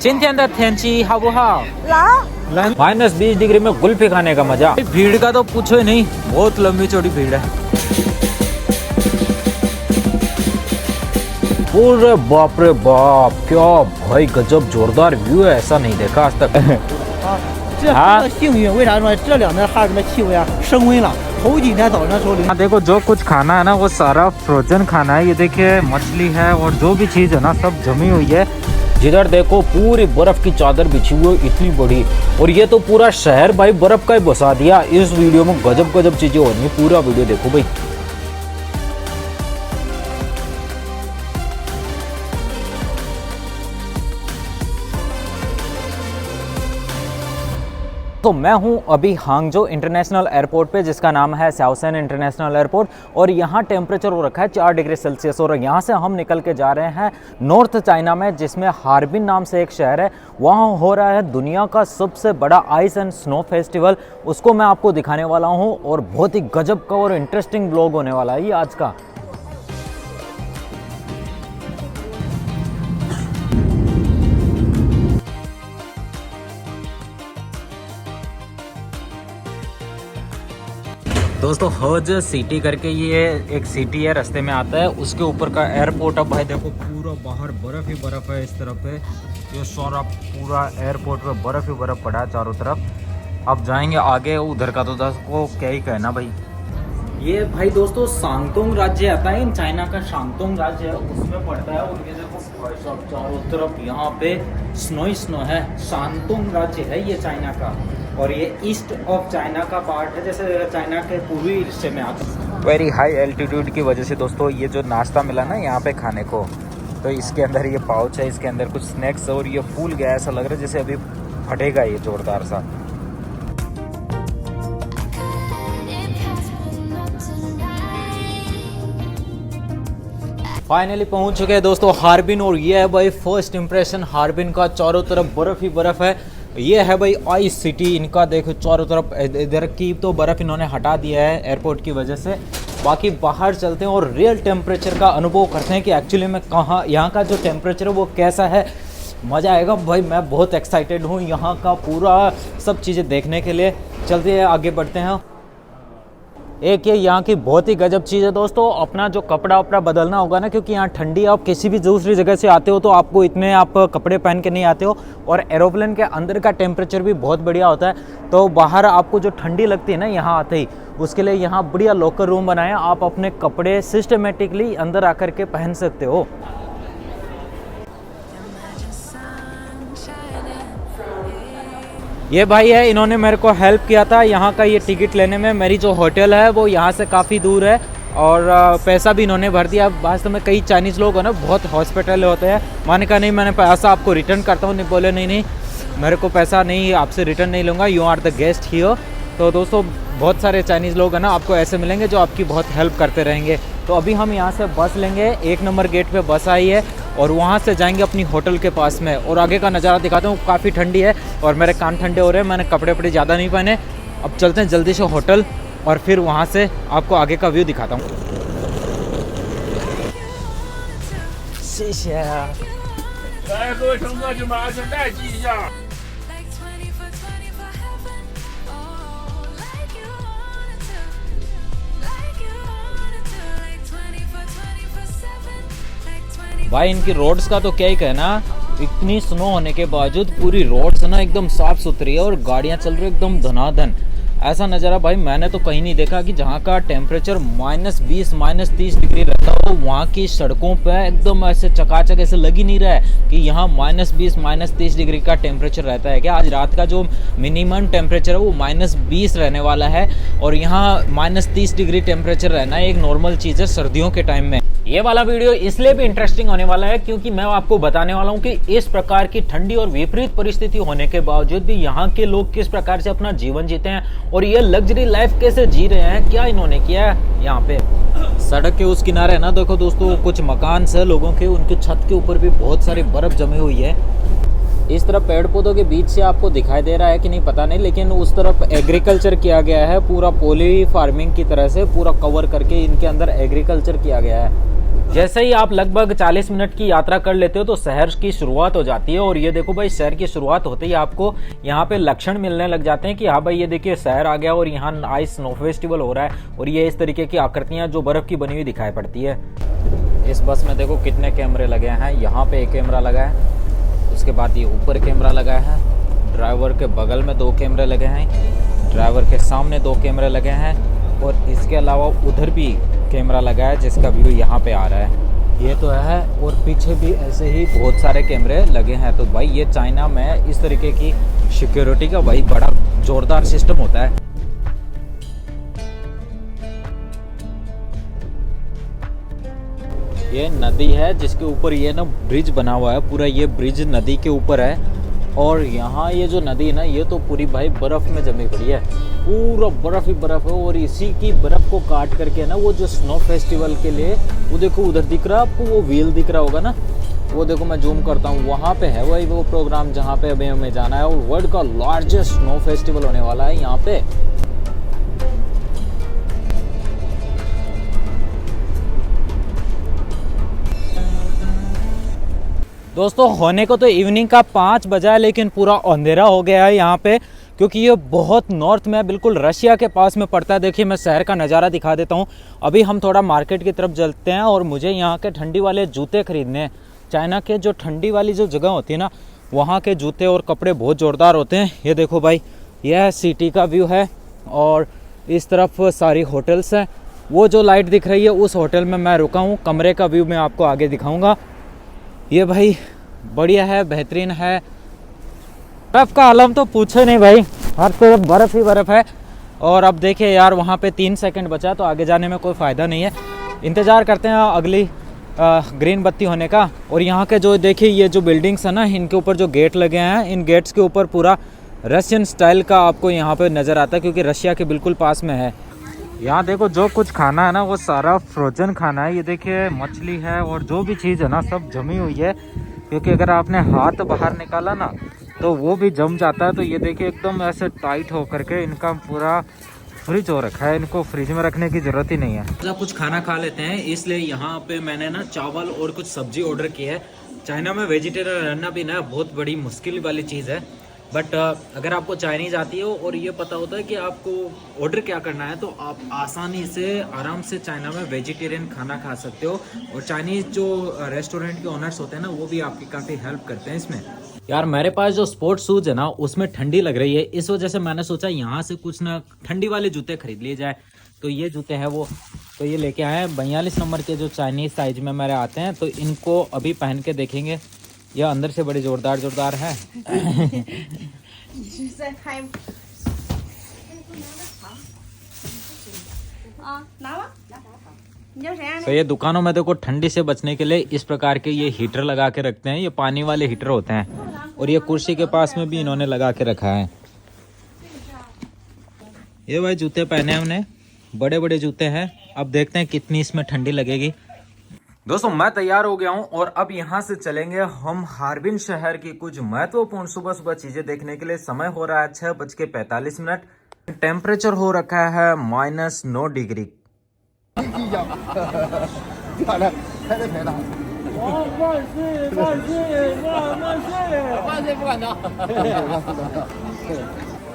今天的天气好不好？冷。 -20 degree में कुल्फी खाने का मजा। भीड़ का तो पूछो ही नहीं, बहुत लंबी चौड़ी भीड़ है। पूरे बाप रे बाप, क्या भाई गजब जोरदार व्यू है, ऐसा नहीं देखा आज तक। 这很幸运，为啥说这两天哈尔滨的气温啊升温了？头几天早上的时候零。 देखो जो कुछ खाना है ना वो सारा फ्रोजन खाना है। ये देखिए मछली है और जो भी चीज़ है ना सब जमी हुई है। जिधर देखो पूरी बर्फ की चादर बिछी हुई है इतनी बड़ी, और ये तो पूरा शहर भाई बर्फ का ही बसा दिया। इस वीडियो में गजब गजब चीजें हो रही है, पूरा वीडियो देखो भाई। तो मैं हूं अभी हांगजो इंटरनेशनल एयरपोर्ट पे, जिसका नाम है शाओसेन इंटरनेशनल एयरपोर्ट, और यहाँ टेम्परेचर हो रखा है 4 डिग्री सेल्सियस। और यहाँ से हम निकल के जा रहे हैं नॉर्थ चाइना में, जिसमें हार्बिन नाम से एक शहर है। वहाँ हो रहा है दुनिया का सबसे बड़ा आइस एंड स्नो फेस्टिवल, उसको मैं आपको दिखाने वाला हूँ। और बहुत ही गजब का और इंटरेस्टिंग ब्लॉग होने वाला है ये आज का। दोस्तों हज सिटी करके ये एक सिटी है, रास्ते में आता है, उसके ऊपर का एयरपोर्ट। अब भाई देखो पूरा बाहर बर्फ ही बर्फ है इस तरफ पे, ये सारा पूरा एयरपोर्ट पे बर्फ ही बर्फ पड़ा है चारों तरफ। अब जाएंगे आगे उधर का, तो को क्या ही कहना भाई। ये भाई दोस्तों शांगतोंग राज्य आता है, चाइना का शांगतोंग राज्य है उसमें पड़ता है। और ये देखो भाई साहब चारों तरफ यहाँ पे स्नो ही स्नो है। शांगतोंग राज्य है ये चाइना का, और ये ईस्ट ऑफ चाइना का पार्ट है, जैसे चाइना के पूर्वी हिस्से में आता है। वेरी हाई एल्टीट्यूड की वजह से दोस्तों ये जो नाश्ता मिला ना यहाँ पे खाने को, तो इसके अंदर ये पाउच है, इसके अंदर कुछ स्नैक्स, और ये फूल गया ऐसा लग रहा है जैसे अभी फटेगा ये जोरदार सा। फाइनली पहुंच चुके हैं दोस्तों हार्बिन, और ये है भाई फर्स्ट इंप्रेशन हार्बिन का। चारों तरफ बर्फ ही बर्फ है। ये है भाई आइस सिटी, इनका देखो चारों तरफ। इधर की तो बर्फ इन्होंने हटा दिया है एयरपोर्ट की वजह से। बाकी बाहर चलते हैं और रियल टेम्परेचर का अनुभव करते हैं कि एक्चुअली में कहाँ यहाँ का जो टेम्परेचर है वो कैसा है। मज़ा आएगा भाई, मैं बहुत एक्साइटेड हूँ यहाँ का पूरा सब चीज़ें देखने के लिए। चलते हैं आगे बढ़ते हैं। एक ये यहाँ की बहुत ही गजब चीज़ है दोस्तों, अपना जो कपड़ा वपड़ा बदलना होगा ना, क्योंकि यहाँ ठंडी है। आप किसी भी दूसरी जगह से आते हो तो आपको इतने आप कपड़े पहन के नहीं आते हो, और एरोप्लेन के अंदर का टेम्परेचर भी बहुत बढ़िया होता है। तो बाहर आपको जो ठंडी लगती है ना यहाँ आते ही, उसके लिए यहाँ बढ़िया लॉकर रूम बनाया, आप अपने कपड़े सिस्टमेटिकली अंदर आकर के पहन सकते हो। ये भाई है, इन्होंने मेरे को हेल्प किया था यहाँ का ये टिकट लेने में। मेरी जो होटल है वो यहाँ से काफ़ी दूर है, और पैसा भी इन्होंने भर दिया। वास्तव में कई चाइनीज़ लोग हैं ना बहुत हॉस्पिटल होते हैं, मैंने कहा नहीं मैंने पैसा आपको रिटर्न करता हूँ। नहीं बोले नहीं मेरे को पैसा नहीं, आपसे रिटर्न नहीं लूँगा, you are the guest here. तो दोस्तों बहुत सारे चाइनीज़ लोग हैं ना आपको ऐसे मिलेंगे जो आपकी बहुत हेल्प करते रहेंगे। तो अभी हम यहाँ से बस लेंगे, 1 नंबर गेट पे बस आई है, और वहाँ से जाएंगे अपनी होटल के पास में। और आगे का नज़ारा दिखाता हूँ, काफ़ी ठंडी है और मेरे कान ठंडे हो रहे हैं, मैंने कपड़े वपड़े ज़्यादा नहीं पहने। अब चलते हैं जल्दी से होटल, और फिर वहाँ से आपको आगे का व्यू दिखाता हूँ। भाई इनकी रोड्स का तो क्या ही कहना, इतनी स्नो होने के बावजूद पूरी रोड्स ना एकदम साफ सुथरी है, और गाड़ियाँ चल रही एकदम धनाधन। ऐसा नज़ारा भाई मैंने तो कहीं नहीं देखा कि जहाँ का टेम्परेचर -20 -30 डिग्री रहता हो, वहाँ की सड़कों पे एकदम ऐसे चकाचक ऐसे लग ही नहीं रहा है कि यहाँ -20 -30 डिग्री का टेम्परेचर रहता है क्या। आज रात का जो मिनिमम टेम्परेचर है वो -20 रहने वाला है, और यहाँ -30 डिग्री टेम्परेचर रहना एक नॉर्मल चीज़ है सर्दियों के टाइम में। ये वाला वीडियो इसलिए भी इंटरेस्टिंग होने वाला है क्योंकि मैं आपको बताने वाला हूँ कि इस प्रकार की ठंडी और विपरीत परिस्थिति होने के बावजूद भी यहाँ के लोग किस प्रकार से अपना जीवन जीते हैं, और ये लग्जरी लाइफ कैसे जी रहे हैं, क्या इन्होंने किया है। यहाँ पे सड़क के उस किनारे ना देखो दोस्तों कुछ मकान से लोगों के, उनके छत के ऊपर भी बहुत सारी बर्फ जमी हुई है। इस तरफ पेड़ पौधों के बीच से आपको दिखाई दे रहा है कि नहीं पता नहीं, लेकिन उस तरफ एग्रीकल्चर किया गया है, पूरा पॉली फार्मिंग की तरह से पूरा कवर करके इनके अंदर एग्रीकल्चर किया गया है। जैसे ही आप लगभग 40 मिनट की यात्रा कर लेते हो तो शहर की शुरुआत हो जाती है। और ये देखो भाई, शहर की शुरुआत होते ही आपको यहाँ पे लक्षण मिलने लग जाते हैं कि हाँ भाई ये देखिए शहर आ गया और यहाँ आइस स्नो फेस्टिवल हो रहा है। और ये इस तरीके की आकृतियां जो बर्फ की बनी हुई दिखाई पड़ती है। इस बस में देखो कितने कैमरे लगे हैं। यहाँ पे एक कैमरा लगा है, उसके बाद ये ऊपर कैमरा लगा है, ड्राइवर के बगल में 2 कैमरे लगे हैं, ड्राइवर के सामने 2 कैमरे लगे हैं, और इसके अलावा उधर भी कैमरा लगा है जिसका व्यू यहाँ पे आ रहा है। ये तो है, और पीछे भी ऐसे ही बहुत सारे कैमरे लगे हैं। तो भाई ये चाइना में इस तरीके की सिक्योरिटी का भाई बड़ा जोरदार सिस्टम होता है। ये नदी है जिसके ऊपर ये ना ब्रिज बना हुआ है, पूरा ये ब्रिज नदी के ऊपर है। और यहाँ ये जो नदी है ना, ये तो पूरी भाई बर्फ में जमी पड़ी है, पूरा बर्फ ही बर्फ है। और इसी की बर्फ को काट करके ना वो जो स्नो फेस्टिवल के लिए, वो देखो उधर दिख रहा है आपको, वो व्हील दिख रहा होगा ना, वो देखो मैं जूम करता हूँ, वहाँ पे है वही वो प्रोग्राम जहाँ पे अभी हमें जाना है। और वर्ल्ड का लार्जेस्ट स्नो फेस्टिवल होने वाला है यहाँ पे। दोस्तों होने को तो इवनिंग का 5 बजा है, लेकिन पूरा अंधेरा हो गया है यहाँ पे, क्योंकि ये बहुत नॉर्थ में बिल्कुल रशिया के पास में पड़ता है। देखिए मैं शहर का नज़ारा दिखा देता हूँ। अभी हम थोड़ा मार्केट की तरफ चलते हैं और मुझे यहाँ के ठंडी वाले जूते खरीदने हैं। चाइना के जो ठंडी वाली जो जगह होती है ना, वहाँ के जूते और कपड़े बहुत ज़ोरदार होते हैं। ये देखो भाई, यह सिटी का व्यू है और इस तरफ सारी होटल्स हैं। वो जो लाइट दिख रही है उस होटल में मैं रुका हूँ। कमरे का व्यू मैं आपको आगे दिखाऊँगा। ये भाई बढ़िया है, बेहतरीन है। बर्फ़ का आलम तो पूछो नहीं भाई, हर तरफ बर्फ़ ही बर्फ़ है। और अब देखिए यार, वहाँ पे 3 सेकंड बचा, तो आगे जाने में कोई फ़ायदा नहीं है। इंतज़ार करते हैं अगली ग्रीन बत्ती होने का। और यहाँ के जो देखिए ये जो बिल्डिंग्स है ना, इनके ऊपर जो गेट लगे हैं, इन गेट्स के ऊपर पूरा रशियन स्टाइल का आपको यहाँ पे नज़र आता है, क्योंकि रशिया के बिल्कुल पास में है। यहाँ देखो जो कुछ खाना है ना, वो सारा फ्रोजन खाना है। ये देखिए मछली है और जो भी चीज़ है ना, सब जमी हुई है, क्योंकि अगर आपने हाथ बाहर निकाला ना तो वो भी जम जाता है। तो ये देखिए एकदम ऐसे टाइट हो करके इनका पूरा फ्रिज हो रखा है, इनको फ्रिज में रखने की ज़रूरत ही नहीं है। जब कुछ खाना खा लेते हैं, इसलिए यहाँ पे मैंने ना चावल और कुछ सब्जी ऑर्डर की है। चाइना में वेजिटेरियन रहना भी ना बहुत बड़ी मुश्किल वाली चीज़ है, बट अगर आपको चाइनीज़ आती हो और ये पता होता है कि आपको ऑर्डर क्या करना है, तो आप आसानी से आराम से चाइना में वेजिटेरियन खाना खा सकते हो। और चाइनीज़ जो रेस्टोरेंट के ओनर्स होते हैं ना, वो भी आपकी काफ़ी हेल्प करते हैं इसमें। यार मेरे पास जो स्पोर्ट्स शूज़ है ना, उसमें ठंडी लग रही है, इस वजह से मैंने सोचा यहाँ से कुछ ना ठंडी वाले जूते खरीद लिए जाए। तो ये जूते हैं वो, तो ये लेके आए हैं 42 नंबर के, जो चाइनीज़ साइज में मेरे आते हैं। तो इनको अभी पहन के देखेंगे। यह अंदर से बड़े जोरदार है। तो ये दुकानों में देखो ठंडी से बचने के लिए इस प्रकार के ये हीटर लगा के रखते हैं। ये पानी वाले हीटर होते हैं। और ये कुर्सी के पास में भी इन्होंने लगा के रखा है। ये भाई जूते पहने हैं उन्हें, बड़े बड़े जूते हैं। अब देखते हैं कितनी इसमें ठंडी लगेगी। दोस्तों मैं तैयार हो गया हूं और अब यहां से चलेंगे हम हार्बिन शहर की कुछ महत्वपूर्ण सुबह सुबह चीजें देखने के लिए। समय हो रहा है 6:45। टेम्परेचर हो रखा है -9 डिग्री।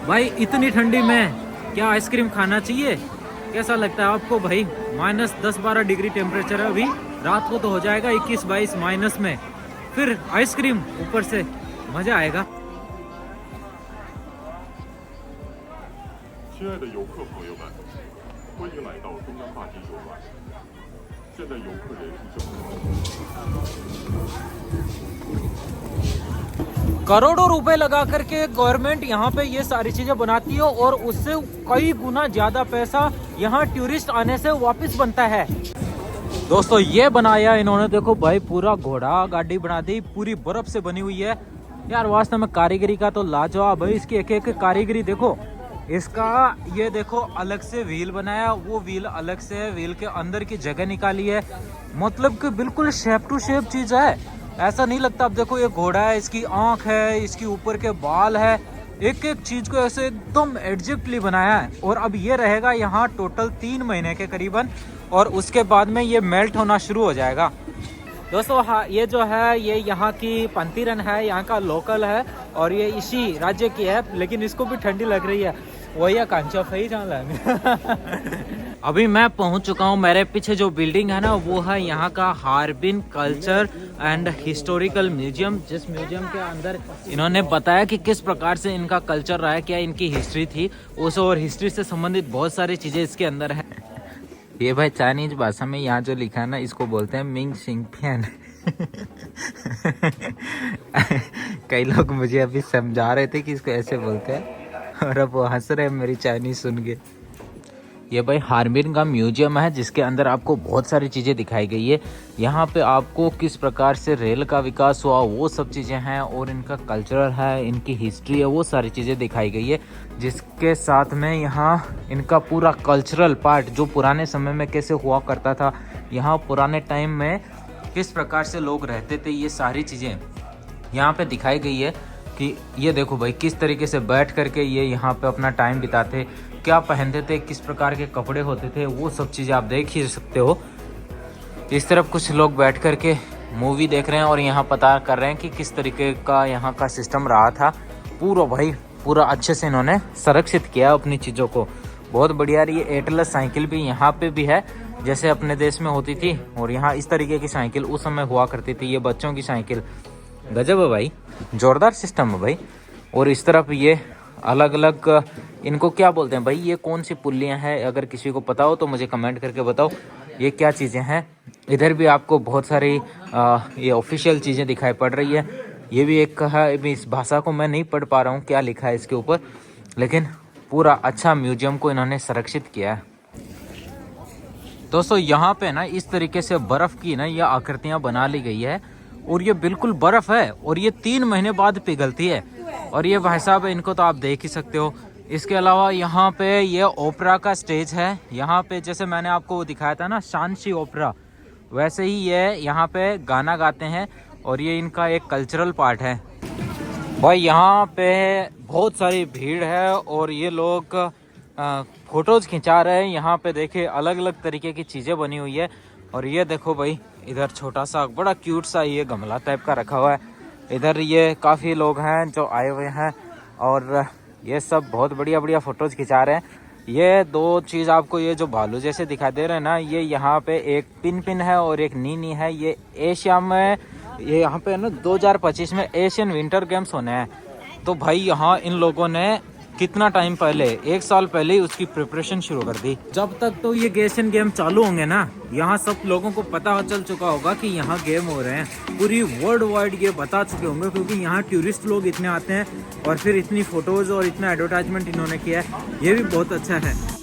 भाई इतनी ठंडी में क्या आइसक्रीम खाना चाहिए? कैसा लगता है आपको भाई? -10-12 डिग्री टेम्परेचर है अभी। रात को तो हो जाएगा 21-22 माइनस में, फिर आइसक्रीम ऊपर से, मजा आएगा। करोड़ों रुपए लगा करके गवर्नमेंट यहाँ पे ये सारी चीजें बनाती है और उससे कई गुना ज्यादा पैसा यहाँ टूरिस्ट आने से वापस बनता है। दोस्तों ये बनाया इन्होंने, देखो भाई पूरा घोड़ा गाड़ी बना दी, पूरी बर्फ से बनी हुई है। यार वास्तव में कारीगरी का तो लाजवाब है। इसकी एक एक कारीगरी देखो। इसका ये देखो अलग से व्हील बनाया, वो व्हील अलग से है, व्हील के अंदर की जगह निकाली है, मतलब कि बिल्कुल शेप टू शेप चीज है। ऐसा नहीं लगता। अब देखो ये घोड़ा है, इसकी आंख है, इसकी ऊपर के बाल है, एक एक चीज को ऐसे एकदम एग्जैक्टली बनाया है। और अब ये रहेगा यहाँ टोटल 3 महीने के करीबन, और उसके बाद में ये मेल्ट होना शुरू हो जाएगा। दोस्तों हाँ, ये जो है ये यहाँ की पंतीरन है, यहाँ का लोकल है और ये इसी राज्य की है, लेकिन इसको भी ठंडी लग रही है। वही कांचा फही जान अभी मैं पहुंच चुका हूं। मेरे पीछे जो बिल्डिंग है ना, वो है यहाँ का Harbin culture and historical museum, जिस म्यूजियम के अंदर इन्होंने बताया कि किस प्रकार से इनका कल्चर रहा है, क्या इनकी हिस्ट्री थी उस, और हिस्ट्री से संबंधित बहुत सारी चीजें इसके अंदर है। ये भाई चाइनीज भाषा में यहाँ जो लिखा है ना, इसको बोलते हैं मिंग शिंगफियन। कई लोग मुझे अभी समझा रहे थे कि इसको ऐसे बोलते हैं, और अब वो हंस रहे हैं मेरी चाइनीज सुन के। ये भाई हार्बिन का म्यूजियम है, जिसके अंदर आपको बहुत सारी चीज़ें दिखाई गई है। यहाँ पे आपको किस प्रकार से रेल का विकास हुआ वो सब चीज़ें हैं, और इनका कल्चर है, इनकी हिस्ट्री है, वो सारी चीज़ें दिखाई गई है। जिसके साथ में यहाँ इनका पूरा कल्चरल पार्ट जो पुराने समय में कैसे हुआ करता था, यहाँ पुराने टाइम में किस प्रकार से लोग रहते थे, ये सारी चीज़ें यहाँ पे दिखाई गई है। कि ये देखो भाई किस तरीके से बैठ करके ये यहाँ पे अपना टाइम बिताते, क्या पहनते थे, किस प्रकार के कपड़े होते थे, वो सब चीज़ें आप देख ही सकते हो। इस तरफ कुछ लोग बैठ करके मूवी देख रहे हैं और यहाँ पता कर रहे हैं कि किस तरीके का यहाँ का सिस्टम रहा था। पूरा भाई पूरा अच्छे से इन्होंने संरक्षित किया अपनी चीज़ों को, बहुत बढ़िया। ये एटलस साइकिल भी यहाँ पे भी है, जैसे अपने देश में होती थी, और यहाँ इस तरीके की साइकिल उस समय हुआ करती थी। ये बच्चों की साइकिल, गजब है भाई, जोरदार सिस्टम है भाई। और इस तरफ ये अलग अलग, इनको क्या बोलते हैं भाई, ये कौन सी पुल्लियाँ हैं, अगर किसी को पता हो तो मुझे कमेंट करके बताओ ये क्या चीज़ें हैं। इधर भी आपको बहुत सारी ये ऑफिशियल चीज़ें दिखाई पड़ रही है। ये भी एक है, इस भाषा को मैं नहीं पढ़ पा रहा हूँ क्या लिखा है इसके ऊपर, लेकिन पूरा अच्छा म्यूजियम को इन्होंने संरक्षित किया है। दोस्तों यहाँ पे ना इस तरीके से बर्फ़ की ना ये आकृतियाँ बना ली गई है, और ये बिल्कुल बर्फ़ है, और ये 3 महीने बाद पिघलती है। और ये भाई साहब इनको तो आप देख ही सकते हो। इसके अलावा यहाँ पे ये ओपरा का स्टेज है। यहाँ पे जैसे मैंने आपको वो दिखाया था ना शानशी ओपरा, वैसे ही ये यहाँ पे गाना गाते हैं, और ये इनका एक कल्चरल पार्ट है। भाई यहाँ पे बहुत सारी भीड़ है, और ये लोग फोटोज़ खिंचा रहे हैं। यहाँ पे देखिए अलग अलग तरीके की चीज़ें बनी हुई है। और ये देखो भाई इधर छोटा सा बड़ा क्यूट सा ये गमला टाइप का रखा हुआ है। इधर ये काफ़ी लोग हैं जो आए हुए हैं, और ये सब बहुत बढ़िया बढ़िया फ़ोटोज़ खिंचा रहे हैं। ये 2 चीज़ आपको ये जो भालू जैसे दिखाई दे रहे हैं ना, ये यहाँ पे एक पिन है और एक नीनी है। ये एशिया में, ये यहाँ पे ना 2025 में एशियन विंटर गेम्स होने हैं। तो भाई यहाँ इन लोगों ने कितना टाइम पहले, 1 साल पहले ही उसकी प्रिपरेशन शुरू कर दी। जब तक तो ये एशियन गेम चालू होंगे ना, यहाँ सब लोगों को पता चल चुका होगा कि यहाँ गेम हो रहे हैं। पूरी वर्ल्ड वाइड ये बता चुके होंगे, क्योंकि यहाँ टूरिस्ट लोग इतने आते हैं, और फिर इतनी फोटोज़ और इतना एडवर्टाइजमेंट इन्होंने किया है। ये भी बहुत अच्छा है।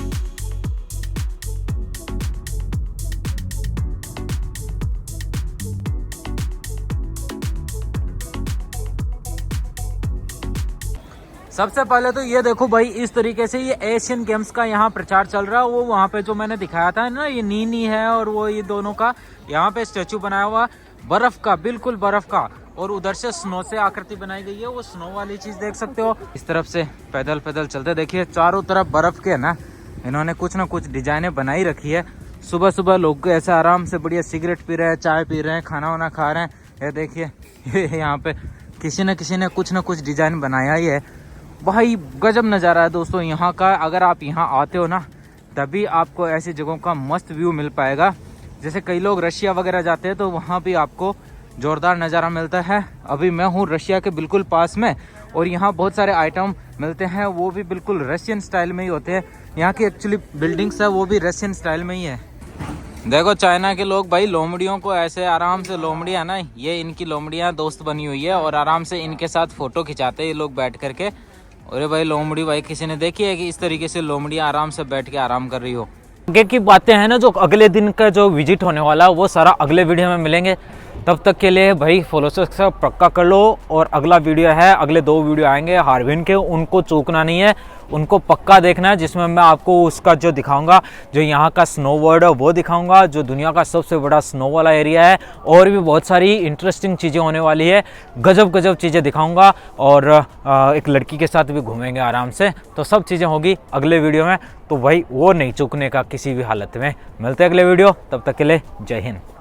सबसे पहले तो ये देखो भाई, इस तरीके से ये एशियन गेम्स का यहाँ प्रचार चल रहा है। वो वहाँ पे जो मैंने दिखाया था ना, ये नीनी है और वो ये दोनों का यहाँ पे स्टेचू बनाया हुआ बर्फ का, बिल्कुल बर्फ का। और उधर से स्नो से आकृति बनाई गई है, वो स्नो वाली चीज देख सकते हो। इस तरफ से पैदल पैदल चलते देखिए, चारों तरफ बर्फ के ना इन्होंने कुछ ना कुछ डिजाइने बनाई रखी है। सुबह सुबह लोग ऐसे आराम से बढ़िया सिगरेट पी रहे हैं, चाय पी रहे हैं, खाना वाना खा रहे हैं। ये देखिए यहाँ पे किसी न कुछ ना कुछ डिजाइन बनाया ही है। भाई गजब नज़ारा है दोस्तों यहाँ का। अगर आप यहाँ आते हो ना, तभी आपको ऐसी जगहों का मस्त व्यू मिल पाएगा। जैसे कई लोग रशिया वगैरह जाते हैं तो वहाँ भी आपको जोरदार नज़ारा मिलता है। अभी मैं हूँ रशिया के बिल्कुल पास में, और यहाँ बहुत सारे आइटम मिलते हैं, वो भी बिल्कुल रशियन स्टाइल में ही होते हैं। यहाँ की एक्चुअली बिल्डिंग्स है वो भी रशियन स्टाइल में ही है। देखो चाइना के लोग भाई लोमड़ियों को ऐसे आराम से, लोमड़ियाँ ना, ये इनकी लोमड़ियाँ दोस्त बनी हुई है, और आराम से इनके साथ फ़ोटो खिंचाते हैं ये लोग बैठ करके। अरे भाई लोमड़ी भाई किसी ने देखी है कि इस तरीके से लोमड़ी आराम से बैठ के आराम कर रही हो। आगे की बातें हैं ना, जो अगले दिन का जो विजिट होने वाला है वो सारा अगले वीडियो में मिलेंगे। तब तक के लिए भाई फॉलो सब्सक्राइब पक्का कर लो। और अगला वीडियो है, अगले 2 वीडियो आएंगे हार्बिन के, उनको चूकना नहीं है, उनको पक्का देखना है, जिसमें मैं आपको उसका जो दिखाऊंगा, जो यहाँ का स्नो वर्ल्ड है वो दिखाऊंगा, जो दुनिया का सबसे बड़ा स्नो वाला एरिया है, और भी बहुत सारी इंटरेस्टिंग चीज़ें होने वाली है, गजब गजब चीज़ें दिखाऊंगा, और एक लड़की के साथ भी घूमेंगे आराम से। तो सब चीज़ें होगी अगले वीडियो में, तो भाई वो नहीं चूकने का किसी भी हालत में। मिलते हैं अगले वीडियो, तब तक के लिए जय हिंद।